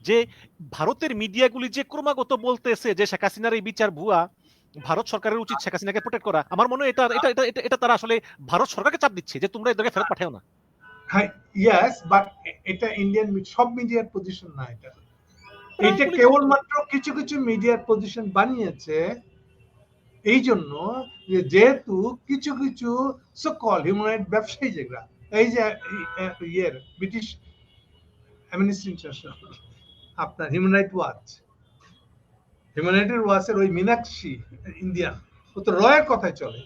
যে ভারতের মিডিয়াগুলি যে ক্রমাগত বলতেছে যে শেখ হাসিনার এই বিচার ভুয়া, ভারত সরকারের উচিত শেখ হাসিনাকে প্রোটেক্ট করা। আমার মনে হয় এটা এটা এটা এটা এটা তারা আসলে ভারত সরকারকে চাপ দিচ্ছে যে তোমরা এদেরকে ফেরত পাঠাও না। হ্যাঁ, ইয়েস, বাট এটা ইন্ডিয়ান সব মিডিয়ার পজিশন না। এটা প্রায় কেবলমাত্র কিছু কিছু মিডিয়ার পজিশন বানিয়েছে এই জন্য যে যেহেতু কিছু কিছু সকল হিউম্যান রাইট ব্যবসায়ী যেগুলা, এই যে ইয়ের ব্রিটিশ অ্যামনেস্টি ইন্টারন্যাশনাল, আপনার Human Right Watch, Human Right ওয়াচের ওই মীনাক্ষী ইন্ডিয়ান, ও তো রয়ের কথায় চলে।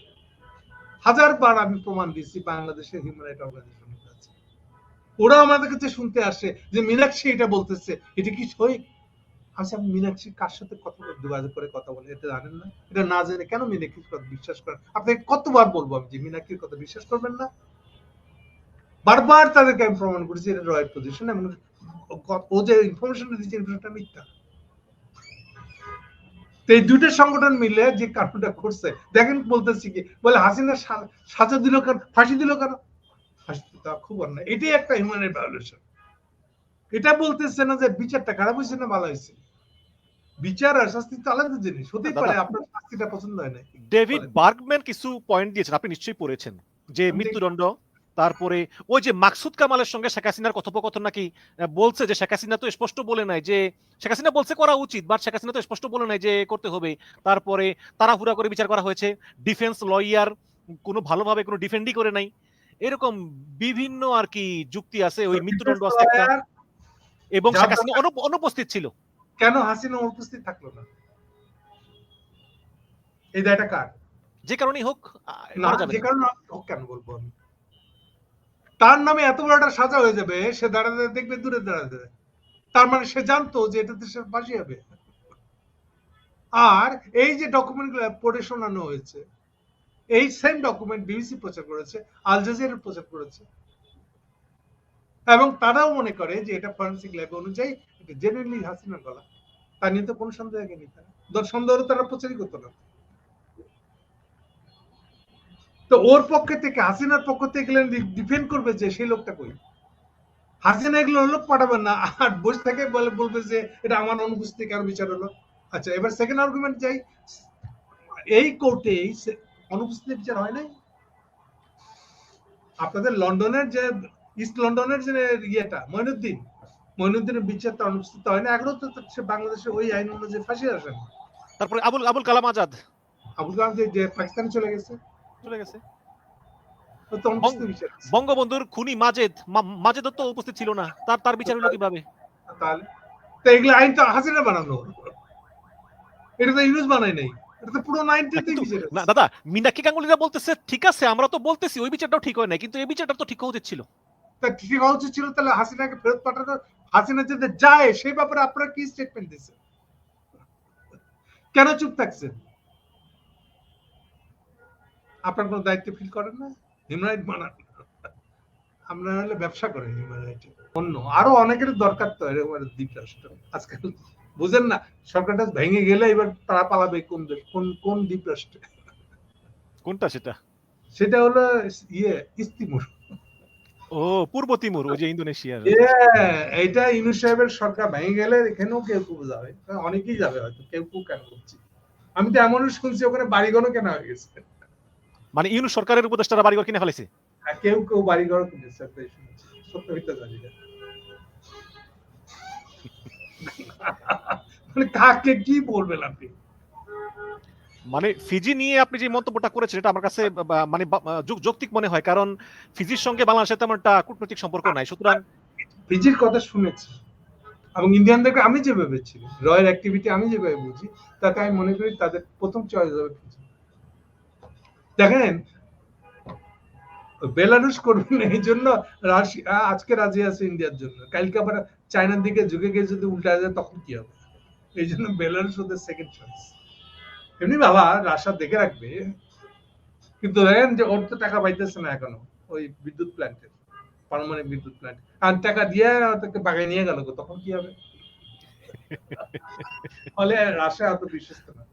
হাজারবার আমি প্রমাণ দিচ্ছি বাংলাদেশের হিউম্যান রাইট অর্গানাইজেশন আছে, ওরা আমাদের কাছে শুনতে আসে যে মীনাক্ষী এটা বলতেছে, এটা কি সই? আচ্ছা, আপনি মীনাক্ষী কার সাথে কথা যোগাযোগ করে কথা বলে এটা জানেন না? এটা না জেনে কেন মীনাক্ষীর কথা বিশ্বাস করেন? আপনাকে কতবার বলবো আমি যে মীনাক্ষীর কথা বিশ্বাস করবেন না? বারবার তাদেরকে আমি প্রমাণ করেছি এটা রয়ের পজিশন, এমন ও যে ইনফরমেশন দিচ্ছে ইনফরমেশনটা মিথ্যা। এই দুইটা সংগঠন মিলে যে কারণটা করছে, দেখেন বলতেছি কি বলে হাসিনা সাজা দিল কেন, ফাঁসি দিল কেন? ফাঁসি তা খুব অন্যায়, এটাই একটা হিউম্যান রাইট ভায়োলেশন। এটা বলতেছে না যে বিচারটা খারাপ হয়েছে না ভালো হয়েছে। বিচার আর শাস্তি তো আলাদা জিনিস, হতেই পারে আপনার শাস্তিটা পছন্দ হয় না। ডেভিড বার্গম্যান কিছু পয়েন্ট দিয়েছেন, আপনি নিশ্চয়ই পড়েছেন, যে মৃত্যুদণ্ড, তারপরে ওই যে মাকসুদ কামালের সঙ্গে শেখ হাসিনার কথোপকথন নাকি বলছে যে শেখ হাসিনা তো স্পষ্ট বলে নাই যে, শেখ হাসিনা বলছে করা উচিত, বাট শেখ হাসিনা তো স্পষ্ট বলে নাই যে করতে হবে। তারপরে তাড়াহুড়া করে বিচার করা হয়েছে, ডিফেন্স লয়ার কোনো ভালোভাবে কোনো ডিফেন্ডই করে নাই, এরকম বিভিন্ন আর কি যুক্তি আছে। ওই মৃত্যুদণ্ড আছে একটা, এবং শেখ হাসিনা অনুপস্থিত ছিল। কেন হাসিনা উপস্থিত থাকলো না? এই দায়টা কার? যে কারণেই হোক না, যে কারণে হোক কেন বলবো আমি? তার নামে এত বড় একটা সাজা হয়ে যাবে, সে দাঁড়াতে দেখবে দূরে দাঁড়াতে, তার মানে সে জানতো যে এটাতে সে ফাঁসি হবে। আর এই যে ডকুমেন্ট গুলো পড়ে শোনানো হয়েছে, এই সেম ডকুমেন্ট বিবিসি প্রচার করেছে, আল জাজিরা প্রচার করেছে, এবং তারাও মনে করে যে এটা ফরেনসিক ল্যাব অনুযায়ী এটা জেনুইনলি হাসিনার গলা। তা নিয়ে তো কোনো সন্দেহ নেই, সন্দেহ তারা প্রচারই করতো না। তো ওর পক্ষে থেকে, হাসিনার পক্ষ থেকে ডিফেন্ড করবে যে সেই লোকটা কই? হাসিনা এগুলো লোক পাঠাবেন না, আর বসে থেকে বলবে যে এটা আমার অনুপস্থিতি কারো বিচার হলো। আচ্ছা, এবার সেকেন্ড আর্গুমেন্ট যাই, এই কোর্টে অনুপস্থিতি বিচার হয় নাই? আপনাদের লন্ডনের যে ইস্ট লন্ডনের যে ইয়েটা মঈনুদ্দিনের বিচার তো অনুপস্থিত হয় না, এখনো তো সে বাংলাদেশে ওই আইন অনুযায়ী ফাঁসি আসেন। তারপরে আবুল কালাম আজাদ, আবুল কালাম যে পাকিস্তানে চলে গেছে, বঙ্গবন্ধুর খুনি মাজেদ তো উপস্থিত ছিল না, তার বিচার হলো কিভাবে? তাহলে তো এগুলো আইন তো হাসিনা বানানো, এটা তো ইউনুস বানায় নাই, এটা তো পুরো 90তেই বিচার। না দাদা, মীনাক্ষী গাঙ্গুলীরা বলতেছে ঠিক আছে, আমরা তো বলতেছি ওই বিচারটাও ঠিক হয় না, কিন্তু এই বিচারটা তো ঠিক হওয়া উচিত ছিল। তা ঠিক হওয়া উচিত ছিল, তাহলে হাসিনাকে ফেরত পাঠানো, হাসিনা যাতে যায় সেই ব্যাপারে আপনারা কি স্টেটমেন্ট দিচ্ছেন? কেন চুপ থাকছেন? আপনার কোনো দায়িত্ব ফিল করেন না? হিউম্যান রাইট মানান, আমরা হলে ব্যবসা করে হিউম্যান রাইট। অন্য আরো অনেকের দরকার তো এরকম দ্বীপ রাষ্ট্র। আজকাল বুঝেন না, সরকারটা ভেঙে গেলে এবার তারা পালাবে কোন দেশ, কোন দ্বীপ রাষ্ট্রে? কোনটা সেটা? সেটা হলো ইস্ট তিমুর। ও, পূর্ব তিমুর, ওই যে ইন্দোনেশিয়ার। এইটা ইউনুস সাহেবের সরকার ভেঙে গেলে এখানেও কেউ যাবে, অনেকেই যাবে হয়তো, কেউ কেন বলছি আমি তো এমনও শুনছি ওখানে বাড়িঘরও কেনা হয়ে গেছে। মানে ইউনুস সরকারের উপদেষ্টারা বাড়িঘর কিনে ফেলেছে? কেউ বাড়িঘর কিনেছে, সত্য মিথ্যা জানি না। মানে কাকে কি বলবেন আপনি? মানে ফিজি নিয়ে আপনি যে মন্তব্যটা করেছেন এটা আমার কাছে মানে যৌক্তিক মনে হয়, কারণ ফিজির সঙ্গে বাংলাদেশের তেমন একটা কূটনৈতিক সম্পর্ক নাই। সুতরাং ফিজির কথা শুনেছি, এবং ইন্ডিয়ানদেরকে আমি যেভাবে ছিলি রয়্যাল অ্যাক্টিভিটি আমি যেভাবে বুঝি, তাতে আমি মনে করি তাদের প্রথম চয়েস হবে ফিজি। দেখেন, বেলারুশ করবেন এই জন্য রাশিয়া আজকে রাজি আছে ইন্ডিয়ার জন্য, কালকে আবার চায়নার দিকে ঝুঁকে গিয়ে যদি উল্টা যায় তখন কি হবে? এই জন্য বেলারুশ ওদের সেকেন্ড চয়েস। এমনি বাবা রাশিয়া দেখে রাখবে, কিন্তু দেখেন যে ওর তো টাকা পাইতেছে না এখনো ওই বিদ্যুৎ প্ল্যান্টে, পারমাণবিক বিদ্যুৎ প্ল্যান্ট, আর টাকা দিয়ে তাকে বাগায় নিয়ে গেল, তখন কি হবে? ফলে রাশিয়া অত বিশ্বস্ত না।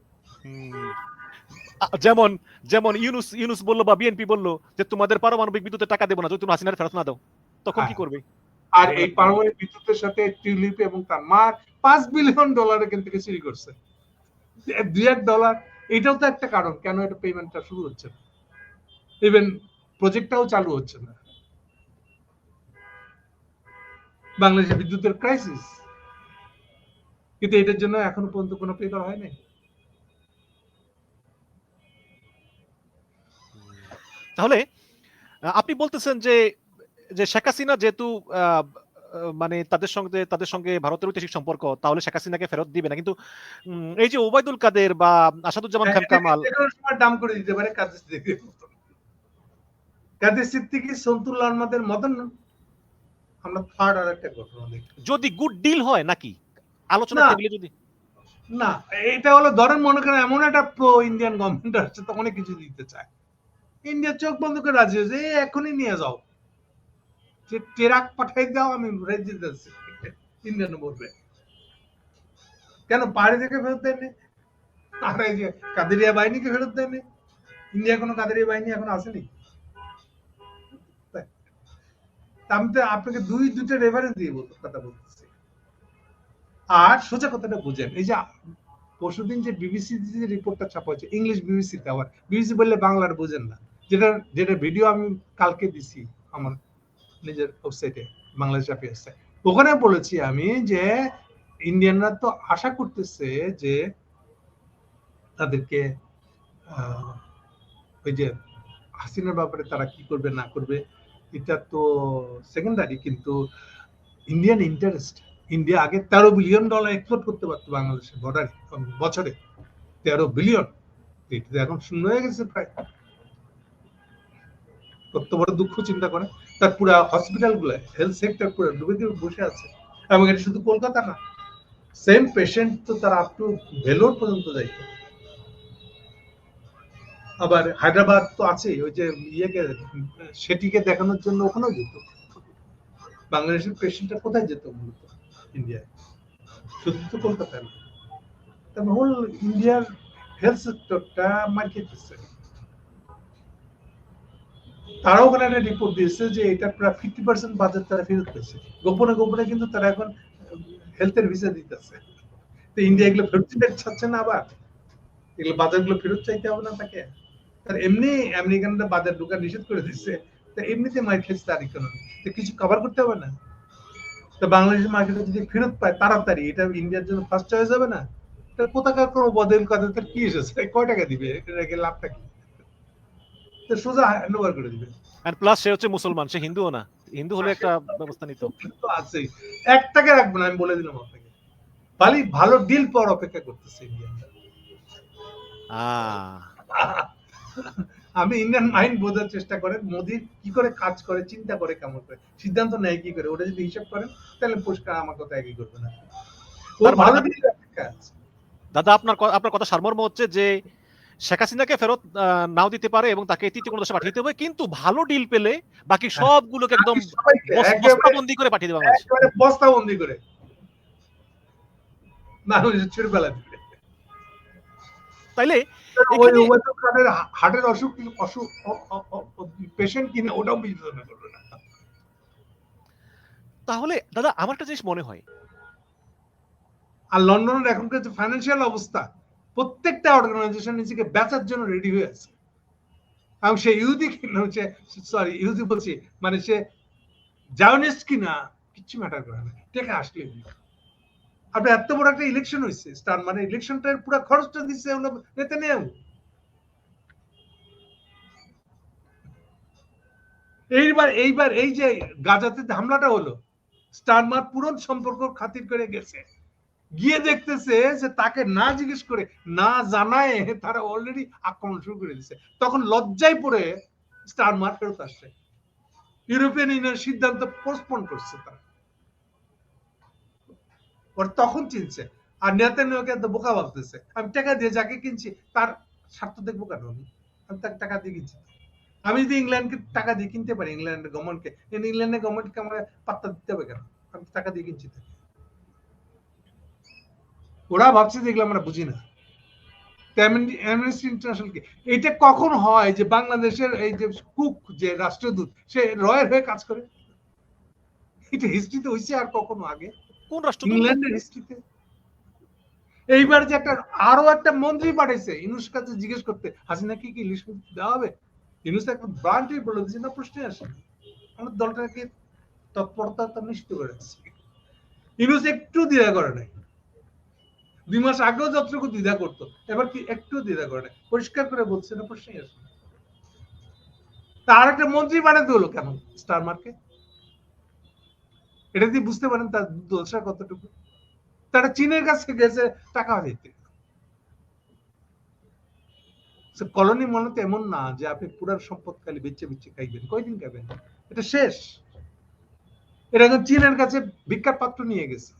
যেমন যেমন ইউনুস বললো বা বিএনপি বললো যে তোমাদের পারমাণবিক বিদ্যুতের টাকা দেবো না যদি তুমি হাসিনার ফেরত না দাও, তখন কি করবে? আর এই পারমাণবিক বিদ্যুতের সাথে টিউলিপ এবং তার মার $5 বিলিয়ন এখান থেকে চুরি করছে। $2 এটাও তো একটা কারণ কেন এটা পেমেন্টটা শুরু হচ্ছে না, ইভেন প্রজেক্টটাও চালু হচ্ছে না। বাংলাদেশের বিদ্যুতের ক্রাইসিস, কিন্তু এটার জন্য এখনো পর্যন্ত কোনো পে করা হয় নাই। তাহলে আপনি বলতেছেন যে যে শেখ হাসিনা যেহেতু মানে তাদের সঙ্গে ভারতের ঐতিহাসিক সম্পর্ক, তাহলে শেখ হাসিনাকে ফেরত দিবে না, কিন্তু এই যে ওবায়দুল কাদের বা আসাদুজ্জামান খান কামাল সময় দাম করে দিতে পারে কাদের সিদ্দিকীর মতন। কাদের সিদ্দিকী সন্তুল্লাহ আহমদের মতন আমরা থার্ড আর একটা ঘটনা দেখি। যদি গুড ডিল হয় নাকি আলোচনা টেবিলে যদি না, এটা হলো ধরেন মনে করেন এমন একটা প্রো ইন্ডিয়ান গভর্নমেন্ট আসছে তো অনেক কিছু দিতে চায়, ইন্ডিয়া চোখ বন্ধ করে রাজি হয়েছে এখনই নিয়ে যাও, যে ট্রাক পাঠাই দাও আমি রেজি দিচ্ছি, ইন্ডিয়ান বলবে কেন পাহাড়ি থেকে ফেরত দেয়নি, আর এই যে কাদেরিয়া বাহিনীকে ফেরত দেয়নি, ইন্ডিয়া কোনো কাদেরিয়া বাহিনী এখন আসেনি। আমি তো আপনাকে দুইটা রেফারেন্স দিয়ে কথা বলতেছি। আর সোজা কথাটা বুঝেন, এই যে পরশুদিন যে বিবিসি যে রিপোর্টটা ছাপা হয়েছে, ইংলিশ বিবিসিতে, আবার বিবিসি বললে বাংলার বুঝেন না, যেটা ভিডিও আমি কালকে দিছি আমার নিজের ওয়েবসাইটে বাংলাদেশ অ্যাফেয়ার্সে, ওখানে বলেছি আমি যে ইন্ডিয়ানরা তো আশা করতেছে যে তাদেরকে ওই যে হাসিনার ব্যাপারে তারা কি করবে না করবে এটা তো সেকেন্ডারি, কিন্তু ইন্ডিয়ান ইন্টারেস্ট, ইন্ডিয়া আগে $13 বিলিয়ন এক্সপোর্ট করতে পারতো বাংলাদেশের বছরে, 13 বিলিয়ন, এটা এখন শূন্য হয়ে গেছে প্রায়। কত বড় দুঃখ চিন্তা করে, তার পুরো হসপিটাল গুলো হেলথ সেক্টর পুরো ডুবে দিয়ে বসে আছে, এবং এটা শুধু কলকাতা না, সেম পেশেন্ট তো তারা আপ টু ভেলোর পর্যন্ত যাইতো। আবার হায়দ্রাবাদ তো আছে, ওই যে ইয়েকে সেটিকে দেখানোর জন্য ওখানেও যেত। বাংলাদেশের পেশেন্টটা কোথায় যেত মূলত ইন্ডিয়ায়, শুধু তো কলকাতায় না, তবে হোল ইন্ডিয়ার হেলথ সেক্টরটা মার খেতেছে। তারাও ওখানে একটা রিপোর্ট দিয়েছে যে এটা প্রায় 50% বাজেট তারা ফেরত পেয়েছে, গোপনে গোপনে কিন্তু তারা এখন হেলথের ভিসা দিতেছে। তো ইন্ডিয়া এগুলো ফেরত দিতে চাচ্ছে না, আবার এগুলো বাজার গুলো ফেরত চাইতে হবে না তাকে, তার এমনি আমেরিকানরা বাজার ঢোকা নিষেধ করে দিচ্ছে, তো এমনিতে মার খেয়েছে তার ইকোনমি, তো কিছু কভার করতে হবে না। তো বাংলাদেশের মার্কেটে যদি ফেরত পায় তাড়াতাড়ি, এটা ইন্ডিয়ার জন্য ফার্স্ট চয়েস হবে না, তার কোথাকার কোনো বদল কথা তার কি এসেছে, কয় টাকা দিবে, এটা লাভটা কি, তো সোজা হ্যান্ড ওভার করে দিবে। এন্ড প্লাস সে হচ্ছে মুসলমান, সে হিন্দুও না, হিন্দু হলে একটা ব্যবস্থা নিত, তো আছেই, 1 টাকা রাখবো না আমি বলে দিলাম আপনাকে, ভালো ডিল পাওয়ার অপেক্ষা করতেছে ইন্ডিয়ানরা। আমি ইন্ডিয়ান মাইন্ড বোঝার চেষ্টা করেন, মোদি কি করে কাজ করে, চিন্তা করে, কেমন করে সিদ্ধান্ত নেয়, কি করে, ওটা যদি হিসাব করেন তাহলে পুরস্কার আমার কথা একই করবে না। দাদা আপনার কথা সারমর্ম হচ্ছে যে শেখ হাসিনাকে ফেরত নাও দিতে পারে এবং তাকে তৃতীয় কোনো দেশে পাঠিয়ে দিতে হবে, কিন্তু ভালো ডিল পেলে বাকি সবগুলোকে একদম বস্তাবন্দি করে পাঠিয়ে দেবে বাংলাদেশ, একেবারে বস্তাবন্দি করে বাংলাদেশে ছেড়ে ফেলা দিবে। তাইলে হার্টের অসুখ পেশেন্ট কিনে ওটাও বিবেচনা করবে না। তাহলে দাদা আমার একটা জিনিস মনে হয়, আর লন্ডনের এখনকার যে ফাইন্যান্সিয়াল অবস্থা, প্রত্যেকটা অর্গানাইজেশন নিজেকে বেচার জন্য রেডি হয়ে আছে, এবং সে ইহুদি কিনা হচ্ছে, সরি ইহুদি বলছি, মানে সে জায়নিস্ট কিনা কিচ্ছু ম্যাটার করে না, টেকা আসলে আপনি এত বড় একটা ইলেকশন হয়েছে, স্টার মানে ইলেকশনটার পুরো খরচটা দিচ্ছে হলো নেতানিয়াহু। এইবার এই যে গাজাতে হামলাটা হলো, স্টারমার পুরো সম্পর্ক খাতির করে গেছে, গিয়ে দেখতেছে যে তাকে না জিজ্ঞেস করে, না জানায় তারা অলরেডি আক্রমণ শুরু করে দিচ্ছে, তখন লজ্জায় পড়ে স্টারমার ফেরত আসছে, ইউরোপিয়ান ইউনিয়ন সিদ্ধান্ত পোস্টপোন করছে তারা, ওর তখন চিনছে। আর নেতানিয়াহুকে এত বোকা ভাবতেছে, আমি টাকা দিয়ে যাকে কিনছি তার স্বার্থ দেখবো কেন, আমি তাকে টাকা দিয়ে কিনছি, আমি যদি ইংল্যান্ডকে টাকা দিয়ে কিনতে পারি, ইংল্যান্ডের গভর্নমেন্টকে, ইংল্যান্ডের গভর্নমেন্টকে আমার পাত্তা দিতে হবে কেন, আমি টাকা দিয়ে কিনছি। ওরা ভাবছে যেগুলো আমরা বুঝি না। এটা কখন হয় যে বাংলাদেশের এই যে কুক যে রাষ্ট্রদূত সে রয়ের হয়ে কাজ করে, এটা হিস্ট্রিতে হয়েছে আর কখনো আগে? কোন রাষ্ট্রদূত? ইংল্যান্ডের হিস্ট্রিতে। এইবার যে আরো একটা মন্ত্রী পাঠাইছে ইউনূস কাছে জিজ্ঞেস করতে, হাসিনা কি ইলিশ মুক্তি দেওয়া হবে? ইউনূস একটা ব্রান্ডই বলে দিচ্ছে না, প্রশ্নে আসে। আমাদের দলটাকে তৎপরতা নিশ্চিত করে দিচ্ছে। ইউনূস একটু দ্বিধা করে নাই। 2 মাস আগেও যতটুকু দ্বিধা করতো, এবার কি একটু দ্বিধা করে নাই, পরিষ্কার করে বলছে না, প্রশ্নই আসে। তার একটা মন্ত্রী বানাতে হলো কেন স্টার মার্কে? এটা দিয়ে বুঝতে পারেন তার দোষটা কতটুকু। তারা চীনের কাছে গেছে টাকা দিতে। কলোনি মনে তো এমন না যে আপনি পুরার সম্পদ খালি বেচে বেচে খাইবেন, কয়দিন খাবেন, এটা শেষ। এটা এখন চীনের কাছে ভিক্ষার পাত্র নিয়ে গেছে।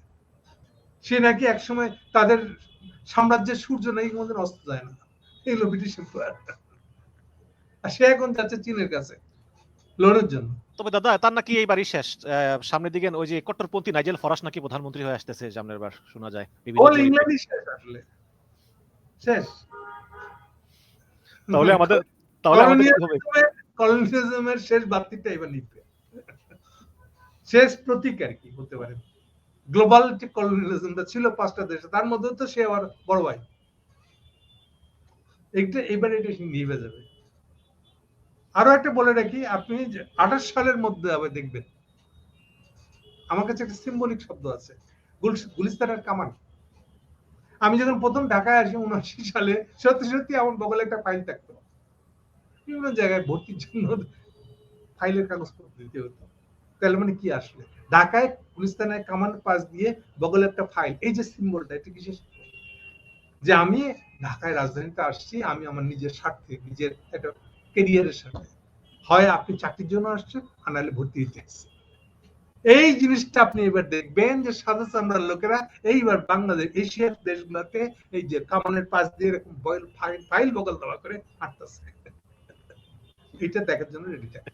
সে নাকি একসময় তাদের সাম্রাজ্যের সূর্য নাকি কোনোদিন অস্ত যায় না, এগুলো ব্রিটিশ এম্পায়ার। আর সে এখন যাচ্ছে চীনের কাছে লোনের জন্য। তবে দাদা তার নাকি এইবারই শেষ। সামনের দিকে ওই যে কট্টরপন্থী নাইজেল ফরাস নাকি প্রধানমন্ত্রী হয়ে আসতেছে সামনের বার, শোনা যায় হোল ইংল্যান্ডই শেষ, আসলে শেষ। তাহলে আমাদের কি হবে? কলোনিয়ালিজমের শেষ বাতিটা এবার নিবে, শেষ প্রতীক আর কি বলতে পারেন। গ্লোবাল যে কলোনিয়ালিজমটা ছিল 5টা দেশে, তার মধ্যে তো সে আবার বড় ভাই। এবার এটা নিভে যাবে। আরো একটা বলে রাখি, আপনি 28 সালের মধ্যে আবার দেখবেন, আমার কাছে একটা সিম্বলিক শব্দ আছে, গুলিস্তানের কামান। আমি যখন প্রথম ঢাকায় আসি 79 সালে, সত্যি সত্যি আমার বগলে একটা ফাইল থাকতো, বিভিন্ন জায়গায় ভর্তির জন্য ফাইলের কাগজপত্র দিতে হতো। তাহলে মানে কি, আসলে ঢাকায় গুলিস্তানের কামান পাশ দিয়ে বগলে একটা ফাইল, এই যে সিম্বলটা, এটা বিশেষ যে আমি ঢাকায় রাজধানীতে আসছি, আমি আমার নিজের স্বার্থে, নিজের একটা ক্যারিয়ারের সাথে, হয় আপনি চাকরির জন্য আসছেন, আর নাহলে ভর্তি হতে আসছেন। এই জিনিসটা আপনি এবার দেখবেন যে সাদা চামড়ার লোকেরা এইবার বাংলাদেশ, এশিয়ার দেশগুলোতে এই যে কামানের পাশ দিয়ে এরকম ফাইল বগল দেওয়া করে হাঁটতেছে। এটা দেখার জন্য রেডি থাকে।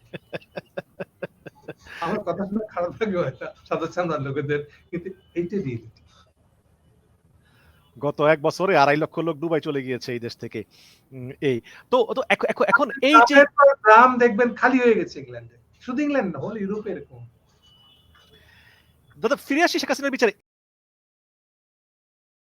আমার কথা শুনে খারাপ লাগে হয়তো সাদা চামড়ার লোকেদের, কিন্তু এইটা রিয়েলিটি। গত 1 বছরে 2.5 লক্ষ লোক দুবাই চলে গিয়েছে এই দেশ থেকে। এই তো এখন এই যে গ্রাম দেখবেন খালি হয়ে গেছে ইংল্যান্ডে, শুধু ইংল্যান্ড না, হোল ইউরোপে এরকম। দাদা ফিরে আসি শেখ হাসিনার বিচারে।